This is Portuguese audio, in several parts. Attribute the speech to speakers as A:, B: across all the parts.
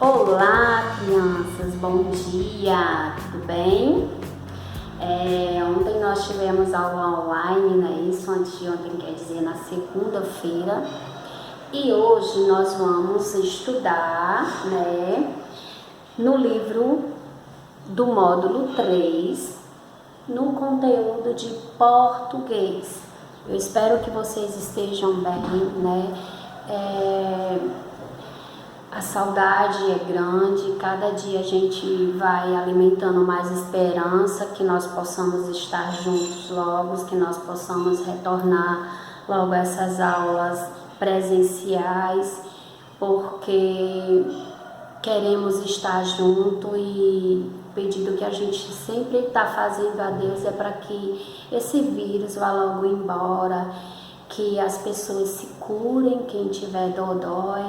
A: Olá, crianças, bom dia, tudo bem? Ontem nós tivemos aula online, né? Isso, antes de ontem, quer dizer, na segunda-feira. E hoje nós vamos estudar, né, no livro do módulo 3, no conteúdo de português. Eu espero que vocês estejam bem, né? A saudade é grande, cada dia a gente vai alimentando mais esperança que nós possamos estar juntos logo, que nós possamos retornar logo a essas aulas presenciais, porque queremos estar junto e o pedido que a gente sempre está fazendo a Deus é para que esse vírus vá logo embora, que as pessoas se curem, quem tiver dodói,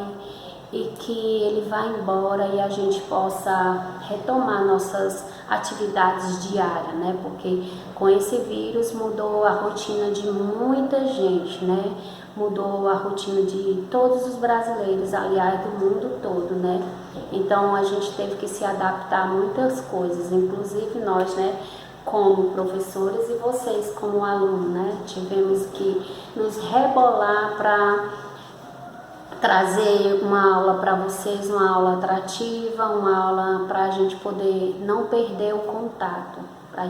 A: e que ele vá embora e a gente possa retomar nossas atividades diárias, né? Porque com esse vírus mudou a rotina de muita gente, né? Mudou a rotina de todos os brasileiros, aliás, do mundo todo, né? Então a gente teve que se adaptar a muitas coisas, inclusive nós, né? Como professores e vocês como alunos, né? Tivemos que nos rebolar para trazer uma aula para vocês, uma aula atrativa, uma aula para a gente poder não perder o contato, para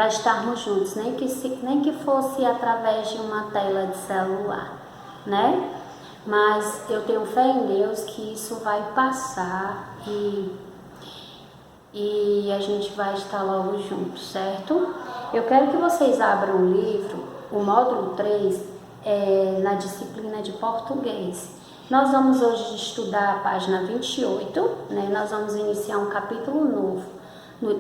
A: estarmos juntos, nem que fosse através de uma tela de celular, né? Mas eu tenho fé em Deus que isso vai passar e a gente vai estar logo juntos, certo? Eu quero que vocês abram o livro, o módulo 3, na disciplina de português. Nós vamos hoje estudar a página 28, né? Nós vamos iniciar um capítulo novo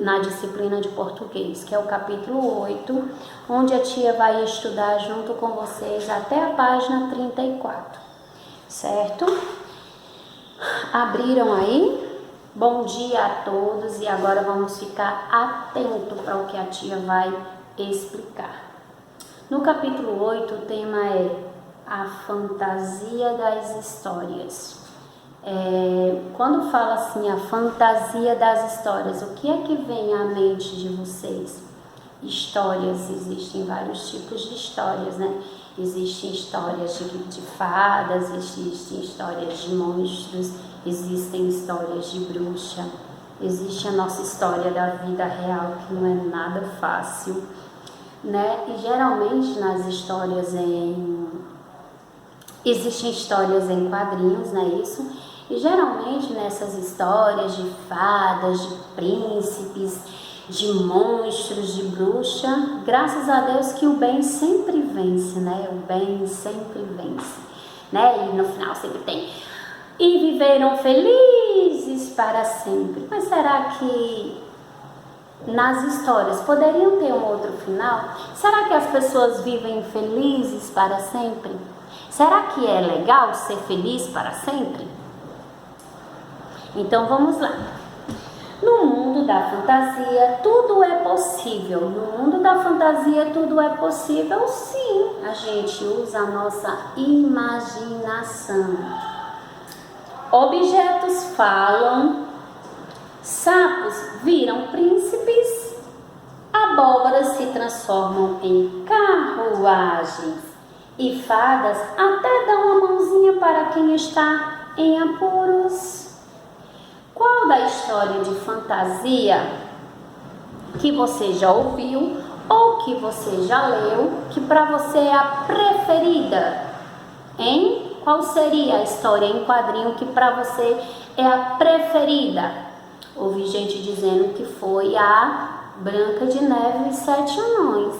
A: na disciplina de português, que é o capítulo 8, onde a tia vai estudar junto com vocês até a página 34, certo? Abriram aí? Bom dia a todos e agora vamos ficar atento para o que a tia vai explicar. No capítulo 8, o tema é a fantasia das histórias. Quando fala assim, a fantasia das histórias, o que é que vem à mente de vocês? Histórias, existem vários tipos de histórias, né? Existem histórias de fadas, existem histórias de monstros, existem histórias de bruxa, existe a nossa história da vida real, que não é nada fácil, né? E geralmente nas histórias existem histórias em quadrinhos, não é isso? E geralmente nessas histórias de fadas, de príncipes, de monstros, de bruxa, graças a Deus que o bem sempre vence, né? O bem sempre vence, né? E no final sempre tem: e viveram felizes para sempre. Mas será que nas histórias poderiam ter um outro final? Será que as pessoas vivem felizes para sempre? Será que é legal ser feliz para sempre? Então vamos lá. No mundo da fantasia tudo é possível. No mundo da fantasia tudo é possível, sim. A gente usa a nossa imaginação. Objetos falam, sapos viram príncipes, abóboras se transformam em carruagens e fadas até dão uma mãozinha para quem está em apuros. Qual da história de fantasia que você já ouviu ou que você já leu que para você é a preferida? Hein? Qual seria a história em quadrinho que para você é a preferida? Ouvi gente dizendo que foi a Branca de Neve e os Sete Anões.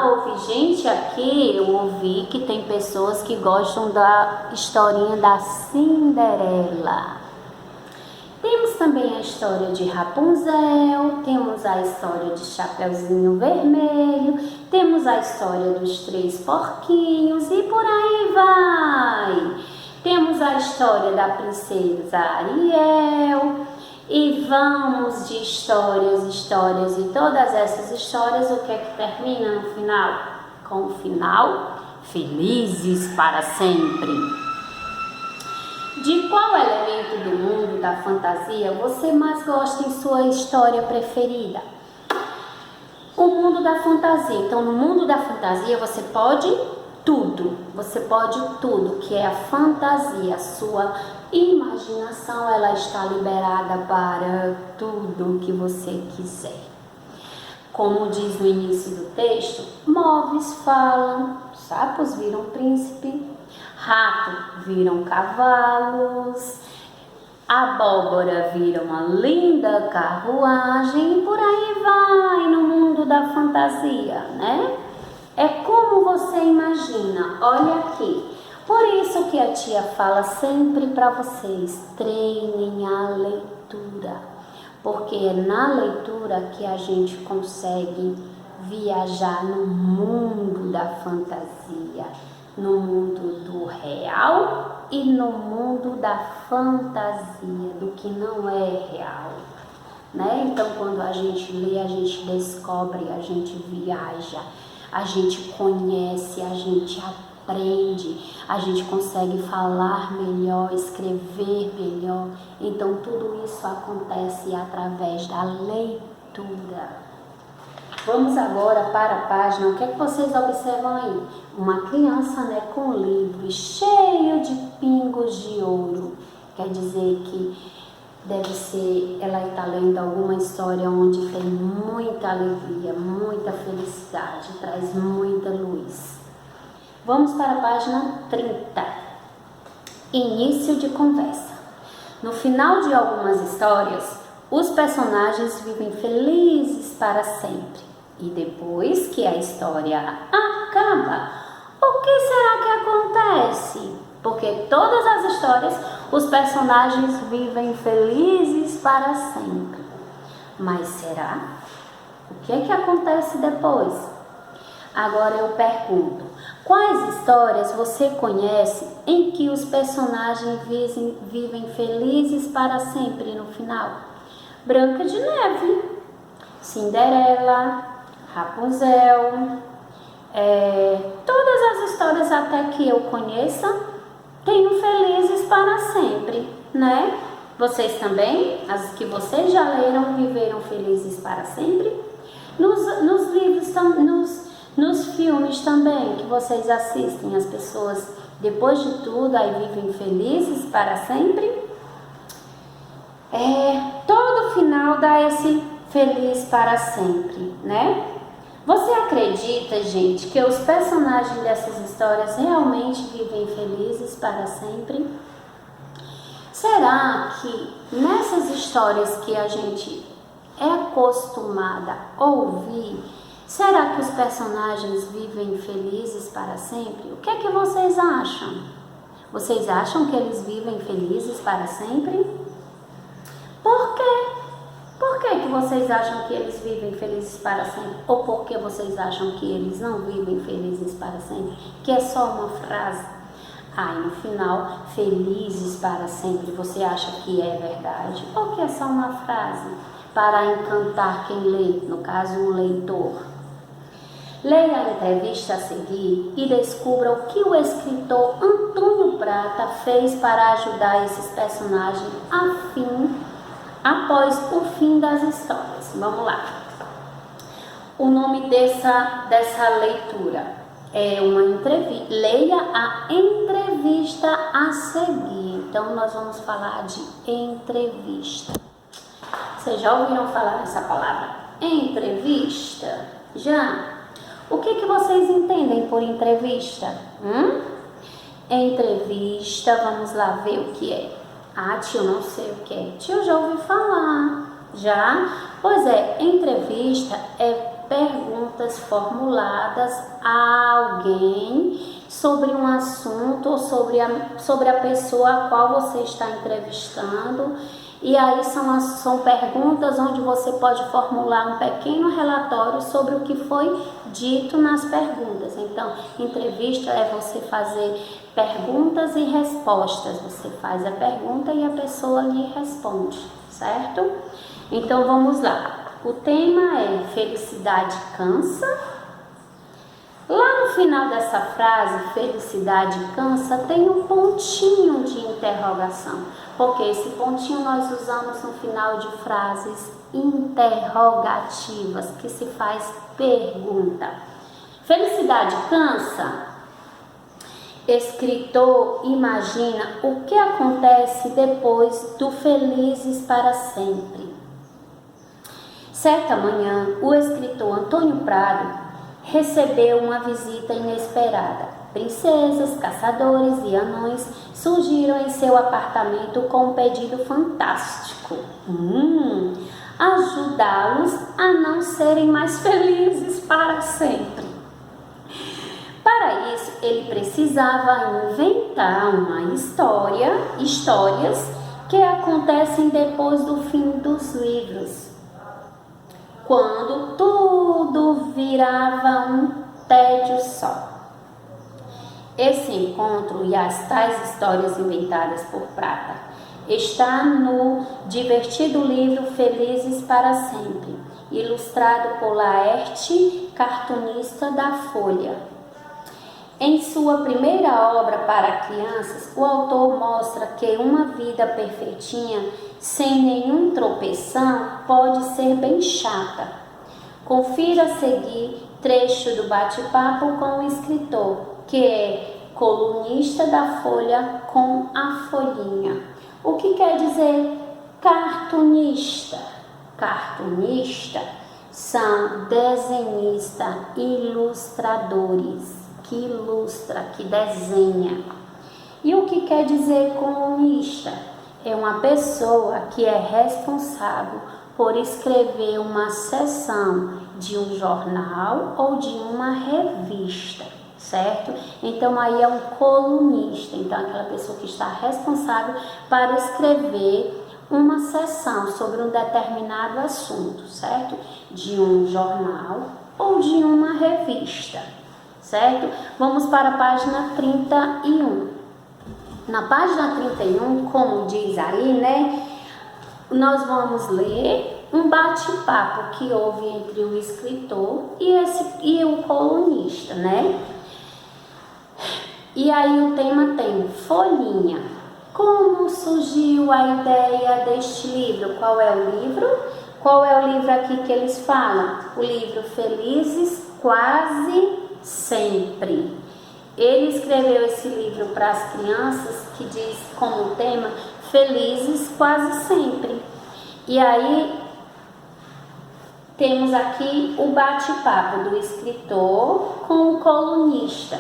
A: Ouvi gente aqui, eu ouvi que tem pessoas que gostam da historinha da Cinderela. Temos também a história de Rapunzel, temos a história de Chapeuzinho Vermelho, temos a história dos Três Porquinhos e por aí vai. Temos a história da princesa Ariel e vamos de histórias e todas essas histórias, o que é que termina no final? Com o final, felizes para sempre. De qual elemento do mundo da fantasia você mais gosta em sua história preferida? O mundo da fantasia. Então, no mundo da fantasia você pode tudo. Você pode tudo, que é a fantasia. A sua imaginação, ela está liberada para tudo que você quiser. Como diz no início do texto, moves falam, sapos viram príncipe, rato viram cavalos, abóbora vira uma linda carruagem e por aí vai no mundo da fantasia, né? É como você imagina, olha aqui. Por isso que a tia fala sempre para vocês, treinem a leitura. Porque é na leitura que a gente consegue viajar no mundo da fantasia, no mundo do real e no mundo da fantasia, do que não é real, né? Então, quando a gente lê, a gente descobre, a gente viaja, a gente conhece, a gente aprende, a gente consegue falar melhor, escrever melhor. Então, tudo isso acontece através da leitura. Vamos agora para a página. O que é que vocês observam aí? Uma criança, né, com um livro cheio de pingos de ouro. Quer dizer que deve ser, ela está lendo alguma história onde tem muita alegria, muita felicidade, traz muita luz. Vamos para a página 30. Início de conversa. No final de algumas histórias, os personagens vivem felizes para sempre. E depois que a história acaba, o que será que acontece? Porque todas as histórias, os personagens vivem felizes para sempre. Mas será? O que é que acontece depois? Agora eu pergunto, quais histórias você conhece em que os personagens vivem felizes para sempre no final? Branca de Neve, Cinderela, Rapunzel, todas as histórias até que eu conheça, tenho felizes para sempre, né? Vocês também, as que vocês já leram, viveram felizes para sempre? Nos livros, nos filmes também, que vocês assistem, as pessoas, depois de tudo, aí vivem felizes para sempre? Todo final dá esse feliz para sempre, né? Você acredita, gente, que os personagens dessas histórias realmente vivem felizes para sempre? Será que nessas histórias que a gente é acostumada a ouvir, será que os personagens vivem felizes para sempre? O que é que vocês acham? Vocês acham que eles vivem felizes para sempre? Por quê? Por que vocês acham que eles vivem felizes para sempre? Ou por que vocês acham que eles não vivem felizes para sempre? Que é só uma frase. E no final, felizes para sempre, você acha que é verdade? Ou que é só uma frase para encantar quem lê, no caso, o leitor? Leia a entrevista a seguir e descubra o que o escritor Antônio Prata fez para ajudar esses personagens após o fim das histórias. Vamos lá. O nome dessa leitura é uma entrevista. Leia a entrevista a seguir. Então, nós vamos falar de entrevista. Vocês já ouviram falar nessa palavra? Entrevista? Já? O que vocês entendem por entrevista? Entrevista, vamos lá ver o que é. Tio, não sei o que é. Tio, já ouvi falar. Já? Pois é, entrevista é perguntas formuladas a alguém sobre um assunto ou sobre a pessoa a qual você está entrevistando. E aí são perguntas onde você pode formular um pequeno relatório sobre o que foi dito nas perguntas. Então, entrevista é você fazer perguntas e respostas. Você faz a pergunta e a pessoa lhe responde, certo? Então, vamos lá. O tema é felicidade cansa. Lá no final dessa frase, felicidade cansa, tem um pontinho de interrogação, porque esse pontinho nós usamos no final de frases interrogativas, que se faz pergunta. Felicidade cansa? Escritor imagina o que acontece depois do felizes para sempre. Certa manhã, o escritor Antônio Prado recebeu uma visita inesperada. Princesas, caçadores e anões surgiram em seu apartamento com um pedido fantástico: ajudá-los a não serem mais felizes para sempre. Para isso, ele precisava inventar histórias que acontecem depois do fim dos livros, quando tudo virava um tédio só. Esse encontro e as tais histórias inventadas por Prado está no divertido livro Felizes para Sempre, ilustrado por Laerte, cartunista da Folha. Em sua primeira obra para crianças, o autor mostra que uma vida perfeitinha, sem nenhum tropeção, pode ser bem chata. Confira a seguir trecho do bate-papo com o escritor, que é colunista da Folha com a folhinha. O que quer dizer cartunista? Cartunista são desenhistas, ilustradores, que ilustra, que desenha. E o que quer dizer colunista? É uma pessoa que é responsável por escrever uma seção de um jornal ou de uma revista, certo? Então aí é um colunista, então aquela pessoa que está responsável para escrever uma seção sobre um determinado assunto, certo? De um jornal ou de uma revista, certo? Vamos para a página 31. Na página 31, como diz aí, né? Nós vamos ler um bate-papo que houve entre o escritor e o colunista, né? E aí o tema tem folhinha. Como surgiu a ideia deste livro? Qual é o livro? Qual é o livro aqui que eles falam? O livro Felizes Quase Sempre. Ele escreveu esse livro para as crianças, que diz como tema Felizes Quase Sempre. E aí temos aqui o bate-papo do escritor com o colunista.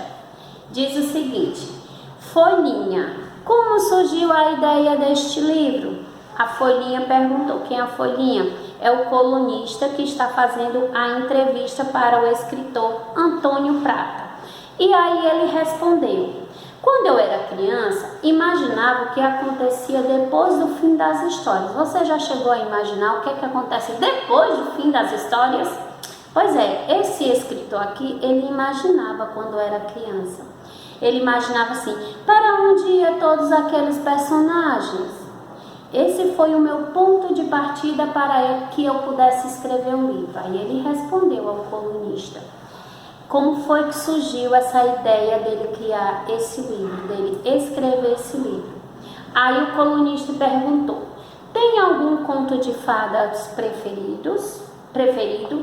A: Diz o seguinte: folhinha, como surgiu a ideia deste livro? A folhinha perguntou. Quem é a folhinha? É o colunista que está fazendo a entrevista para o escritor Antônio Prado. E aí ele respondeu: quando eu era criança, imaginava o que acontecia depois do fim das histórias. Você já chegou a imaginar o que é que acontece depois do fim das histórias? Pois é, esse escritor aqui, ele imaginava quando era criança. Ele imaginava assim: para onde iam todos aqueles personagens? Esse foi o meu ponto de partida para que eu pudesse escrever um livro. Aí ele respondeu ao colunista como foi que surgiu essa ideia dele criar esse livro, dele escrever esse livro. Aí o colunista perguntou: tem algum conto de fadas preferido?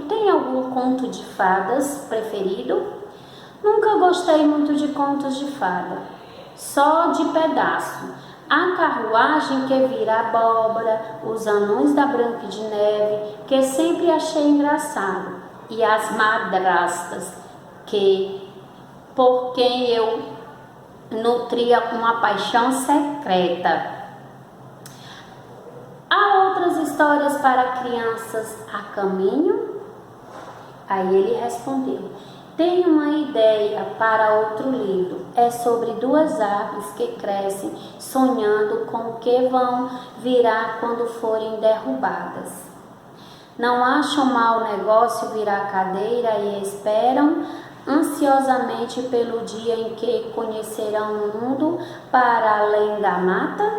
A: Tem algum conto de fadas preferido? Nunca gostei muito de contos de fada, só de pedaço. A carruagem que vira abóbora, os anões da Branca de Neve, que sempre achei engraçado, e as madrastas, por quem eu nutria uma paixão secreta. Há outras histórias para crianças a caminho? Aí ele respondeu: tenho uma ideia para outro livro. É sobre duas árvores que crescem, sonhando com o que vão virar quando forem derrubadas. Não acham mau negócio virar cadeira e esperam ansiosamente pelo dia em que conhecerão o mundo para além da mata?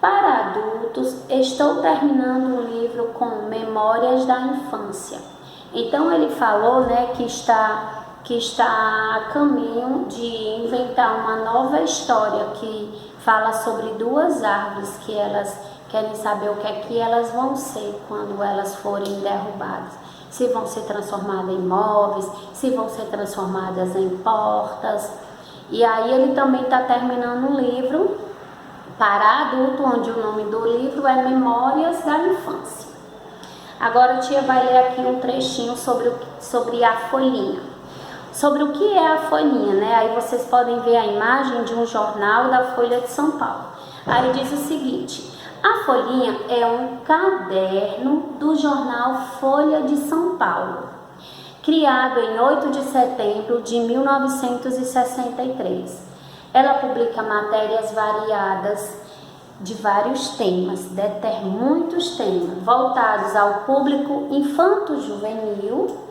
A: Para adultos, estou terminando um livro com memórias da infância. Então ele falou, né, que está a caminho de inventar uma nova história que fala sobre duas árvores que elas querem saber o que é que elas vão ser quando elas forem derrubadas. Se vão ser transformadas em móveis, se vão ser transformadas em portas. E aí ele também está terminando um livro para adulto, onde o nome do livro é Memórias da Infância. Agora a tia vai ler aqui um trechinho sobre a folhinha. Sobre o que é a folhinha, né? Aí vocês podem ver a imagem de um jornal da Folha de São Paulo. Aí diz o seguinte: a folhinha é um caderno do jornal Folha de São Paulo, criado em 8 de setembro de 1963. Ela publica matérias variadas de vários temas, muitos temas, voltados ao público infanto-juvenil.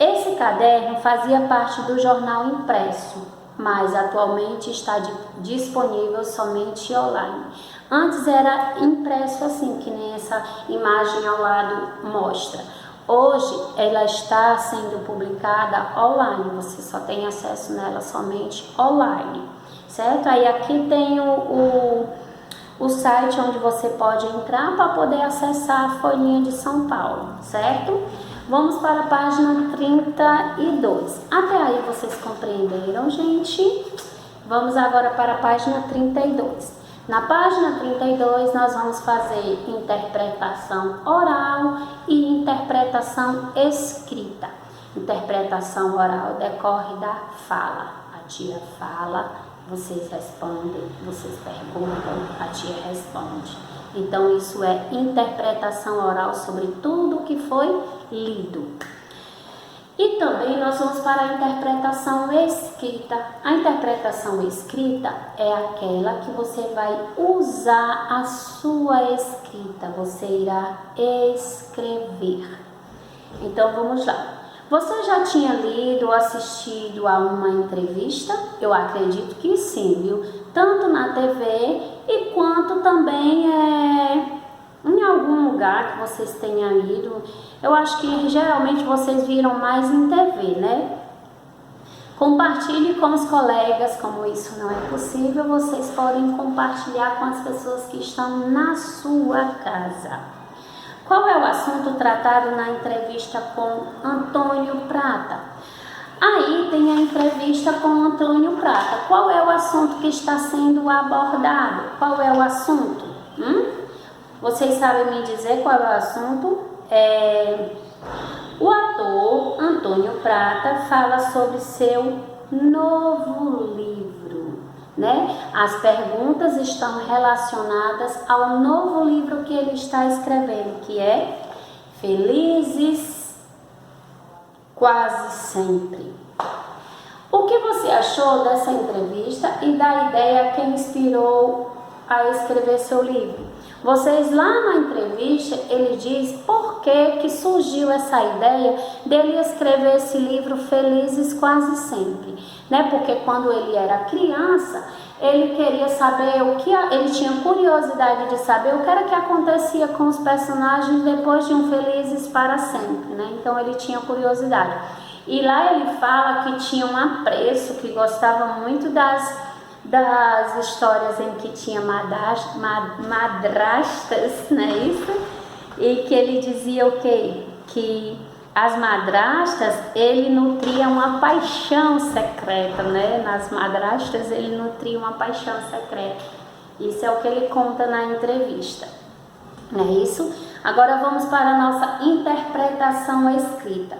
A: Esse caderno fazia parte do jornal impresso, mas atualmente está disponível somente online. Antes era impresso assim, que nem essa imagem ao lado mostra. Hoje ela está sendo publicada online, você só tem acesso nela somente online, certo? Aí aqui tem o site onde você pode entrar para poder acessar a folhinha de São Paulo, certo? Vamos para a página 32. Até aí vocês compreenderam, gente? Vamos agora para a página 32. Na página 32 nós vamos fazer interpretação oral e interpretação escrita. Interpretação oral decorre da fala. A tia fala, vocês respondem, vocês perguntam, a tia responde. Então isso é interpretação oral sobre tudo que foi lido. E também nós vamos para a interpretação escrita. A interpretação escrita é aquela que você vai usar a sua escrita, você irá escrever. Então vamos lá. Você já tinha lido ou assistido a uma entrevista? Eu acredito que sim, viu? Tanto na TV e quanto também em algum lugar que vocês tenham ido. Eu acho que geralmente vocês viram mais em TV, né? Compartilhe com os colegas, como isso não é possível, vocês podem compartilhar com as pessoas que estão na sua casa. Qual é o assunto tratado na entrevista com Antônio Prata? Aí tem a entrevista com Antônio Prata. Qual é o assunto que está sendo abordado? Qual é o assunto? Vocês sabem me dizer qual é o assunto? O ator Antônio Prata fala sobre seu novo livro, né? As perguntas estão relacionadas ao novo livro que ele está escrevendo, que é Felizes Quase Sempre. O que você achou dessa entrevista e da ideia que inspirou a escrever seu livro? Vocês lá na entrevista, ele diz por que surgiu essa ideia dele escrever esse livro Felizes Quase Sempre, né? Porque quando ele era criança, ele queria saber ele tinha curiosidade de saber o que era que acontecia com os personagens depois de um Felizes para Sempre, né? Então ele tinha curiosidade. E lá ele fala que tinha um apreço, que gostava muito das histórias em que tinha madrastas, não é isso? E que ele dizia o quê? Que as madrastas, ele nutria uma paixão secreta, né? Nas madrastas ele nutria uma paixão secreta. Isso é o que ele conta na entrevista, não é isso? Agora vamos para a nossa interpretação escrita.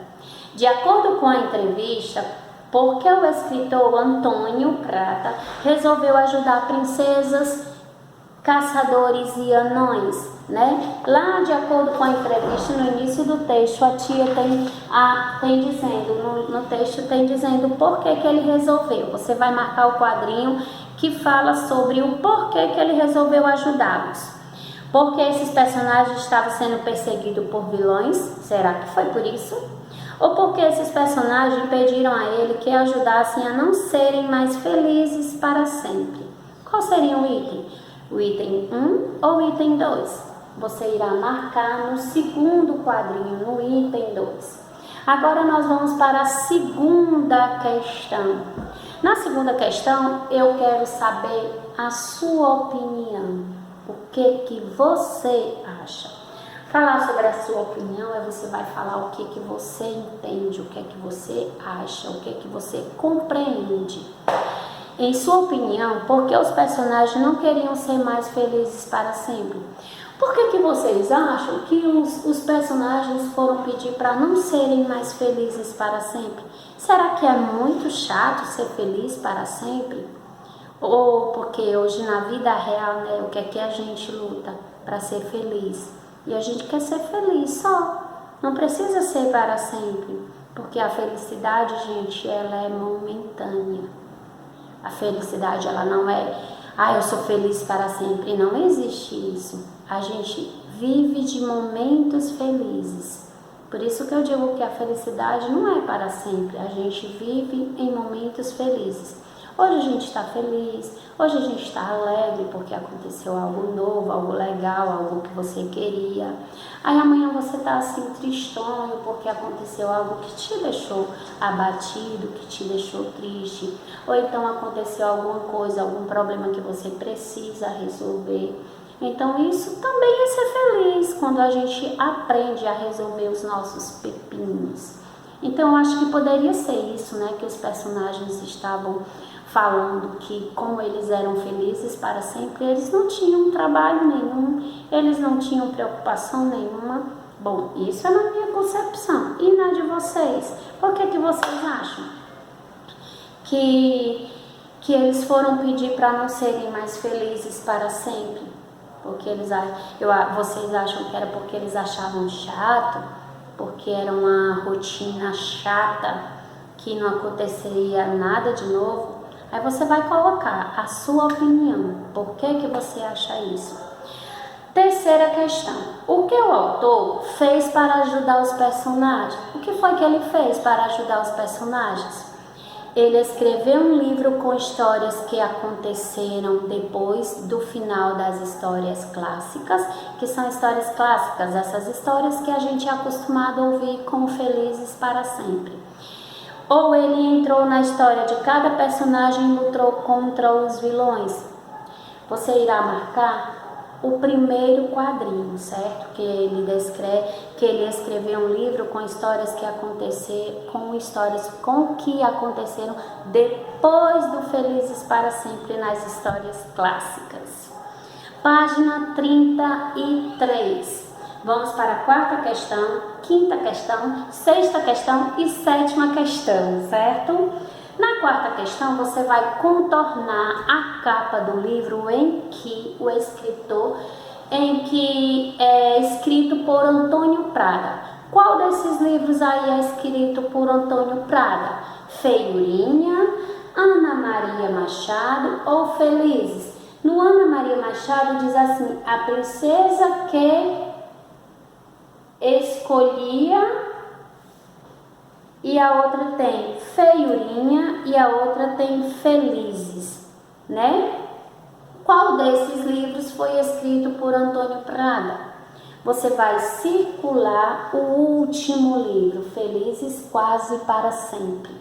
A: De acordo com a entrevista, por que o escritor Antônio Prata resolveu ajudar princesas, caçadores e anões, né? Lá, de acordo com a entrevista, no início do texto, a tia tem dizendo, no texto tem dizendo por que ele resolveu. Você vai marcar o quadrinho que fala sobre o porquê que ele resolveu ajudá-los. Porque esses personagens estavam sendo perseguidos por vilões? Será que foi por isso? Ou porque esses personagens pediram a ele que ajudassem a não serem mais felizes para sempre? Qual seria o item? O item 1 ou o item 2? Você irá marcar no segundo quadrinho, no item 2. Agora nós vamos para a segunda questão. Na segunda questão, eu quero saber a sua opinião. O que você acha? Falar sobre a sua opinião é você vai falar o que você entende, o que você acha, o que você compreende. Em sua opinião, por que os personagens não queriam ser mais felizes para sempre? Por que vocês acham que os personagens foram pedir para não serem mais felizes para sempre? Será que é muito chato ser feliz para sempre? Ou porque hoje na vida real, né, o que é que a gente luta para ser feliz? E a gente quer ser feliz só, não precisa ser para sempre, porque a felicidade, gente, ela é momentânea. A felicidade, ela não é, eu sou feliz para sempre, não existe isso. A gente vive de momentos felizes. Por isso que eu digo que a felicidade não é para sempre, a gente vive em momentos felizes. Hoje a gente está feliz, hoje a gente está alegre porque aconteceu algo novo, algo legal, algo que você queria. Aí amanhã você está assim tristonho porque aconteceu algo que te deixou abatido, que te deixou triste. Ou então aconteceu alguma coisa, algum problema que você precisa resolver. Então isso também é ser feliz, quando a gente aprende a resolver os nossos pepinos. Então eu acho que poderia ser isso, né, que os personagens estavam falando, que como eles eram felizes para sempre, eles não tinham trabalho nenhum, eles não tinham preocupação nenhuma. Bom, isso é na minha concepção. E na de vocês? Por que vocês acham que eles foram pedir para não serem mais felizes para sempre? Porque vocês acham que era porque eles achavam chato? Porque era uma rotina chata, que não aconteceria nada de novo? Aí você vai colocar a sua opinião. Por que você acha isso? Terceira questão. O que o autor fez para ajudar os personagens? O que foi que ele fez para ajudar os personagens? Ele escreveu um livro com histórias que aconteceram depois do final das histórias clássicas, que são histórias clássicas, essas histórias que a gente é acostumado a ouvir como felizes para sempre. Ou ele entrou na história de cada personagem e lutou contra os vilões. Você irá marcar o primeiro quadrinho, certo? Que ele escreveu um livro com histórias que aconteceram depois do Felizes para Sempre nas histórias clássicas. Página 33. Vamos para a quarta questão, quinta questão, sexta questão e sétima questão, certo? Na quarta questão, você vai contornar a capa do livro em que é escrito por Antônio Prada. Qual desses livros aí é escrito por Antônio Prada? Feiurinha, Ana Maria Machado ou Felizes? No Ana Maria Machado diz assim: a princesa que escolhia, e a outra tem Feiurinha e a outra tem Felizes, né? Qual desses livros foi escrito por Antônio Prada? Você vai circular o último livro, Felizes Quase para Sempre.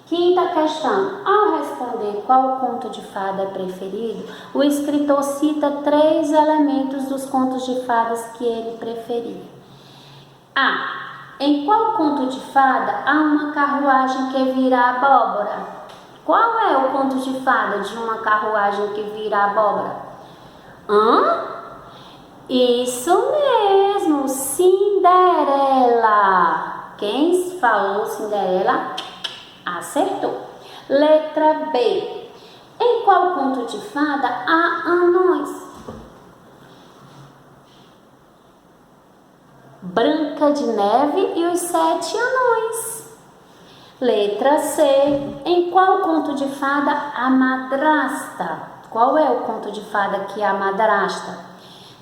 A: Quinta questão. Ao responder qual conto de fada é preferido, o escritor cita 3 elementos dos contos de fadas que ele preferia. A. Em qual conto de fada há uma carruagem que vira abóbora? Qual é o conto de fada de uma carruagem que vira abóbora? Isso mesmo, Cinderela. Quem falou Cinderela acertou. Letra B. Em qual conto de fada há anões? Branca de Neve e os 7 anões. Letra C. Em qual conto de fada há madrasta? Qual é o conto de fada que há madrasta?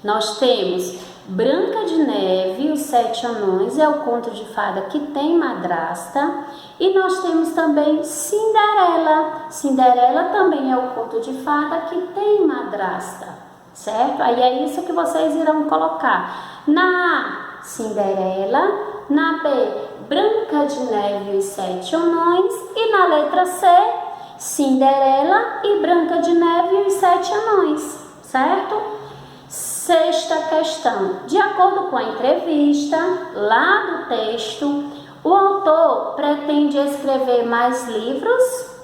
A: Nós temos Branca de Neve e os 7 anões, é o conto de fada que tem madrasta. E nós temos também Cinderela. Cinderela também é o conto de fada que tem madrasta, certo? Aí é isso que vocês irão colocar. Na Cinderela, Na B, Branca de Neve e os Sete Anões. E na letra C, Cinderela e Branca de Neve e os Sete Anões, certo? Sexta questão. De acordo com a entrevista, lá do texto, o autor pretende escrever mais livros?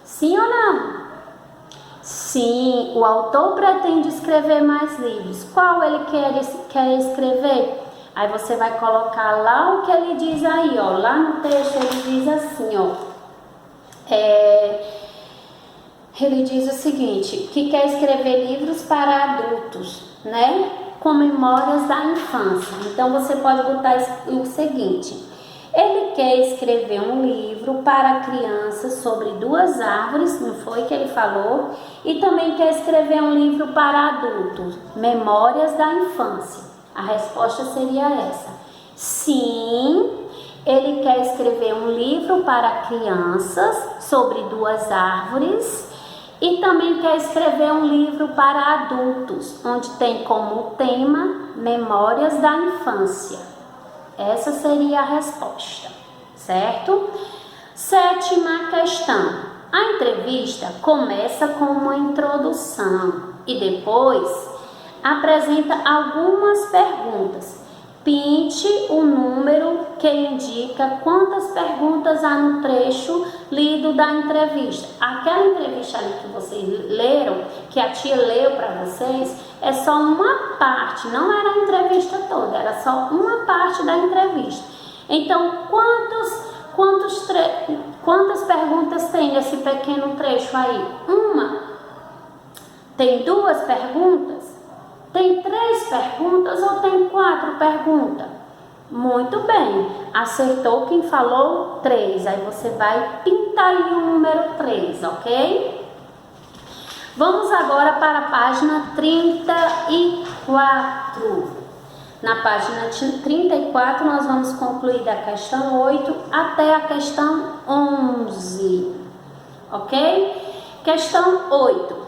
A: Sim ou não? Sim, o autor pretende escrever mais livros. Qual ele quer escrever? Aí você vai colocar lá o que ele diz aí, ó. Lá no texto ele diz assim, ó. Ele diz o seguinte, que quer escrever livros para adultos, né? Com memórias da infância. Então você pode botar o seguinte. Ele quer escrever um livro para crianças sobre duas árvores, não foi que ele falou? E também quer escrever um livro para adultos, memórias da infância. A resposta seria essa. Sim, ele quer escrever um livro para crianças sobre duas árvores e também quer escrever um livro para adultos, onde tem como tema memórias da infância. Essa seria a resposta, certo? Sétima questão. A entrevista começa com uma introdução e depois apresenta algumas perguntas. Pinte o número que indica quantas perguntas há no trecho lido da entrevista. Aquela entrevista ali que vocês leram, que a tia leu para vocês, é só uma parte, não era a entrevista toda, era só uma parte da entrevista. Então, quantas perguntas tem nesse pequeno trecho aí? Uma? Tem duas perguntas? Tem 3 perguntas ou tem 4 perguntas? Muito bem, acertou quem falou 3. Aí você vai pintar aí o número 3, ok? Vamos agora para a página 34. Na página 34 nós vamos concluir da questão 8 até a questão 11, ok? Questão 8.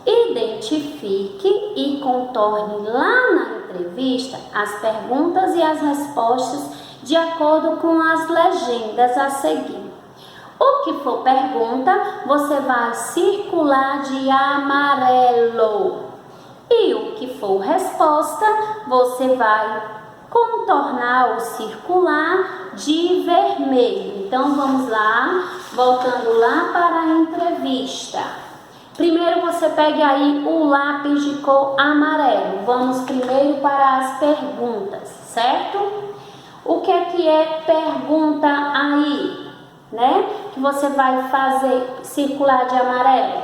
A: Identifique e contorne lá na entrevista as perguntas e as respostas de acordo com as legendas a seguir. O que for pergunta, você vai circular de amarelo. E o que for resposta, você vai contornar ou circular de vermelho. Então vamos lá, voltando lá para a entrevista. Primeiro você pegue aí o lápis de cor amarelo. Vamos primeiro para as perguntas, certo? O que é pergunta aí, né? Que você vai fazer circular de amarelo.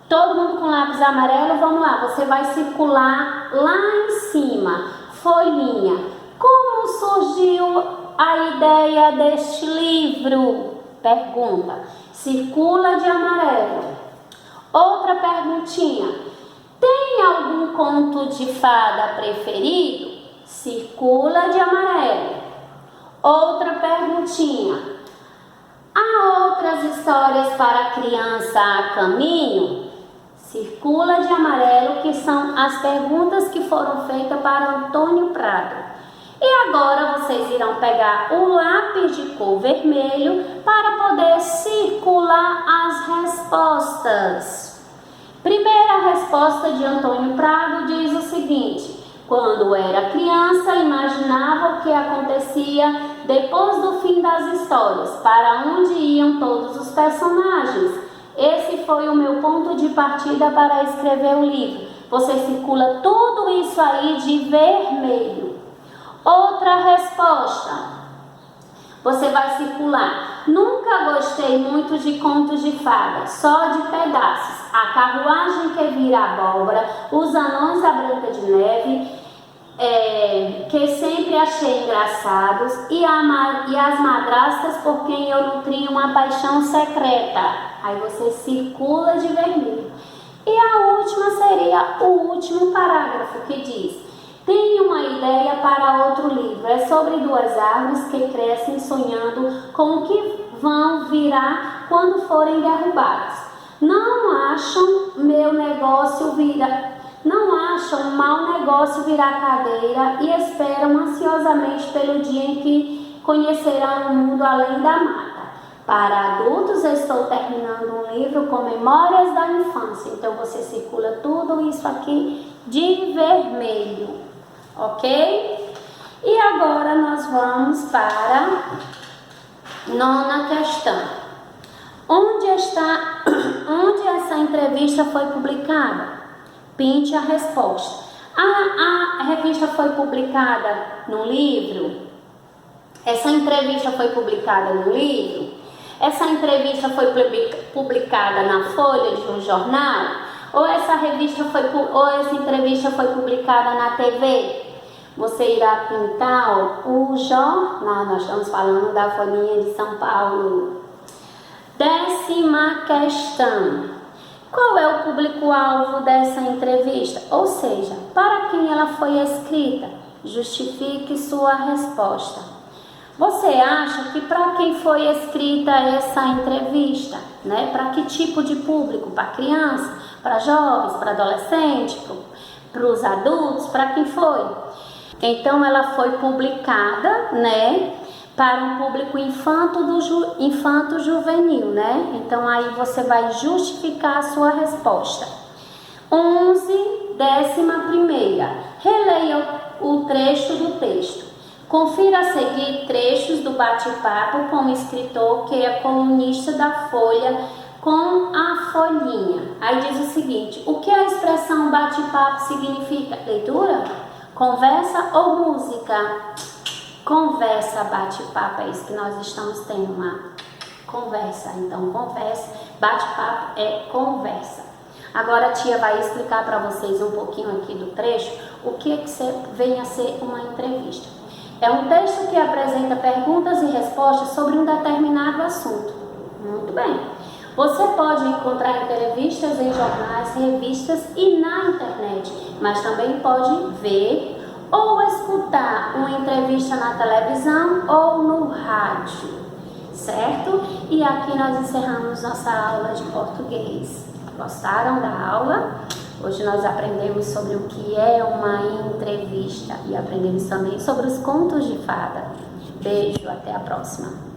A: Todo mundo com lápis amarelo, vamos lá. Você vai circular lá em cima, folhinha. Como surgiu a ideia deste livro? Pergunta. Circula de amarelo. Outra perguntinha. Tem algum conto de fada preferido? Circula de amarelo. Outra perguntinha. Há outras histórias para criança a caminho? Circula de amarelo, que são as perguntas que foram feitas para Antônio Prado. E agora vocês irão pegar o lápis de cor vermelho para poder circular as respostas. Primeira resposta de Antônio Prado diz o seguinte: quando era criança, imaginava o que acontecia depois do fim das histórias, para onde iam todos os personagens. Esse foi o meu ponto de partida para escrever o livro. Você circula tudo isso aí de vermelho. Outra resposta, você vai circular. Nunca gostei muito de contos de fada, só de pedaços. A carruagem que vira abóbora, os anões da Branca de Neve, que sempre achei engraçados, e as madrastas por quem eu nutri uma paixão secreta. Aí você circula de vermelho. E a última seria o último parágrafo, que diz: tenho uma ideia para outro livro. É sobre duas árvores que crescem sonhando com o que vão virar quando forem derrubadas. Não acham meu negócio não acham um mau negócio virar cadeira e esperam ansiosamente pelo dia em que conhecerão o mundo além da mata. Para adultos, eu estou terminando um livro com memórias da infância. Então, você circula tudo isso aqui de vermelho, ok? E agora nós vamos para a 9ª questão. Onde essa entrevista foi publicada? Pinte a resposta. A revista foi publicada no livro? Essa entrevista foi publicada no livro? Essa entrevista foi publicada na folha de um jornal? Ou essa entrevista foi publicada na TV? Você irá pintar o jornal. Nós estamos falando da Folhinha de São Paulo. 10ª questão. Qual é o público-alvo dessa entrevista? Ou seja, para quem ela foi escrita? Justifique sua resposta. Você acha que para quem foi escrita essa entrevista, né? Para que tipo de público? Para criança, para jovens, para adolescentes, para os adultos, para quem foi? Então ela foi publicada, né? Para um público infanto-juvenil, né? Então aí você vai justificar a sua resposta. 11, 11ª. Releia o trecho do texto. Confira a seguir trechos do bate-papo com o escritor que é colunista da Folha com a folhinha. Aí diz o seguinte: o que a expressão bate-papo significa? Leitura? Conversa ou música? Conversa, bate-papo, é isso que nós estamos tendo, uma conversa. Então, conversa, bate-papo é conversa. Agora a tia vai explicar para vocês um pouquinho aqui do trecho o que vem a ser uma entrevista. É um texto que apresenta perguntas e respostas sobre um determinado assunto. Muito bem. Você pode encontrar entrevistas em jornais, revistas e na internet, mas também pode ver ou escutar uma entrevista na televisão ou no rádio, certo? E aqui nós encerramos nossa aula de português. Gostaram da aula? Hoje nós aprendemos sobre o que é uma entrevista e aprendemos também sobre os contos de fada. Beijo, até a próxima.